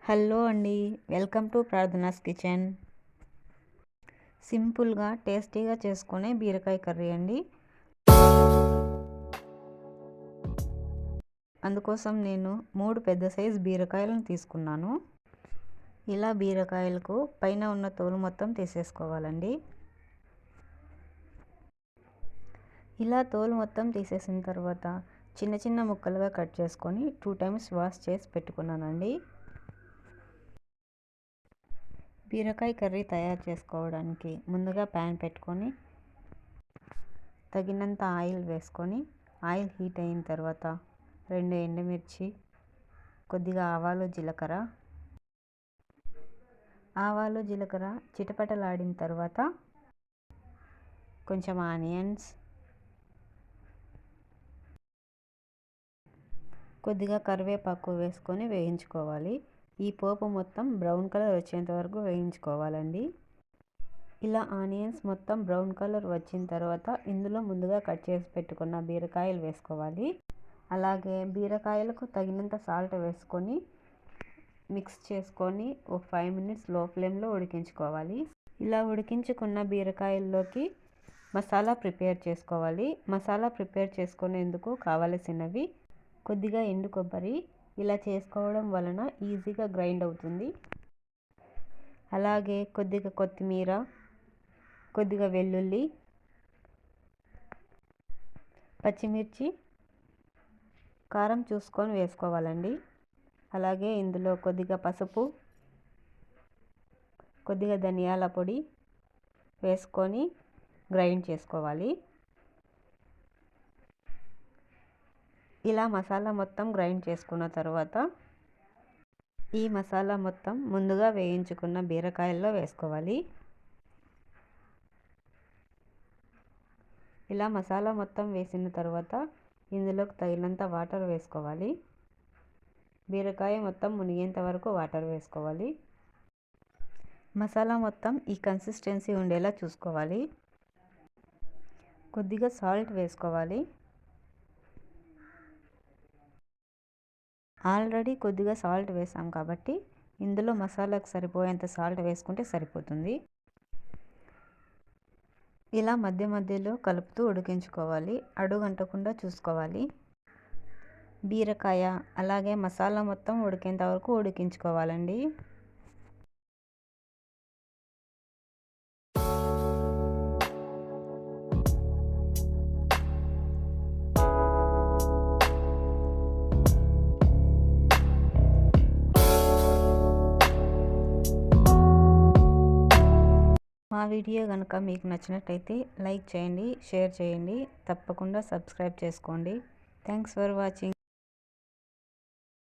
Hello అండి, welcome to ప్రార్థనాస్ kitchen. సింపుల్గా టేస్టీగా చేసుకునే బీరకాయ కర్రీ అండి. అందుకోసం నేను 3 పెద్ద సైజు బీరకాయలను తీసుకున్నాను. ఇలా బీరకాయలకు పైన ఉన్న తోలు మొత్తం తీసేసుకోవాలండి. ఇలా తోలు మొత్తం తీసేసిన తర్వాత చిన్న చిన్న ముక్కలుగా కట్ చేసుకొని 2 టైమ్స్ వాష్ చేసి పెట్టుకున్నానండి. బీరకాయ కర్రీ తయారు చేసుకోవడానికి ముందుగా ప్యాన్ పెట్టుకొని తగినంత ఆయిల్ వేసుకొని ఆయిల్ హీట్ అయిన తర్వాత 2 ఎండుమిర్చి, కొద్దిగా ఆవాలు జీలకర్ర చిటపటలాడిన తర్వాత కొంచెం ఆనియన్స్, కొద్దిగా కరివేపాకు వేసుకొని వేయించుకోవాలి. ఈ పోపు మొత్తం బ్రౌన్ కలర్ వచ్చేంత వరకు వేయించుకోవాలండి. ఇలా ఆనియన్స్ మొత్తం బ్రౌన్ కలర్ వచ్చిన తర్వాత ఇందులో ముందుగా కట్ చేసి పెట్టుకున్న బీరకాయలు వేసుకోవాలి. అలాగే బీరకాయలకు తగినంత సాల్ట్ వేసుకొని మిక్స్ చేసుకొని ఒక 5 మినిట్స్ లో ఫ్లేమ్లో ఉడికించుకోవాలి. ఇలా ఉడికించుకున్న బీరకాయల్లోకి మసాలా ప్రిపేర్ చేసుకోవాలి. మసాలా ప్రిపేర్ చేసుకునేందుకు కావలసినవి కొద్దిగా ఎండు కొబ్బరి. ఇలా చేసుకోవడం వలన ఈజీగా గ్రైండ్ అవుతుంది. అలాగే కొద్దిగా కొత్తిమీర, కొద్దిగా వెల్లుల్లి, పచ్చిమిర్చి, కారం చూసుకొని వేసుకోవాలండి. అలాగే ఇందులో కొద్దిగా పసుపు, కొద్దిగా ధనియాల పొడి వేసుకొని గ్రైండ్ చేసుకోవాలి. ఇలా మసాలా మొత్తం గ్రైండ్ చేసుకున్న తర్వాత ఈ మసాలా మొత్తం ముందుగా వేయించుకున్న బీరకాయల్లో వేసుకోవాలి. ఇలా మసాలా మొత్తం వేసిన తర్వాత ఇందులోకి తగినంత వాటర్ వేసుకోవాలి. బీరకాయ మొత్తం మునిగేంత వరకు వాటర్ వేసుకోవాలి. మసాలా మొత్తం ఈ కన్సిస్టెన్సీ ఉండేలా చూసుకోవాలి. కొద్దిగా సాల్ట్ వేసుకోవాలి. ఆల్రెడీ కొద్దిగా సాల్ట్ వేసాం కాబట్టి ఇందులో మసాలాకు సరిపోయేంత సాల్ట్ వేసుకుంటే సరిపోతుంది. ఇలా మధ్య మధ్యలో కలుపుతూ ఉడికించుకోవాలి. అడుగంటకుండా చూసుకోవాలి. బీరకాయ అలాగే మసాలా మొత్తం ఉడికేంత వరకు ఉడికించుకోవాలండి. మా వీడియో కనుక మీకు నచ్చినట్టయితే లైక్ చేయండి, షేర్ చేయండి, తప్పకుండా సబ్స్క్రైబ్ చేసుకోండి. Thanks for watching.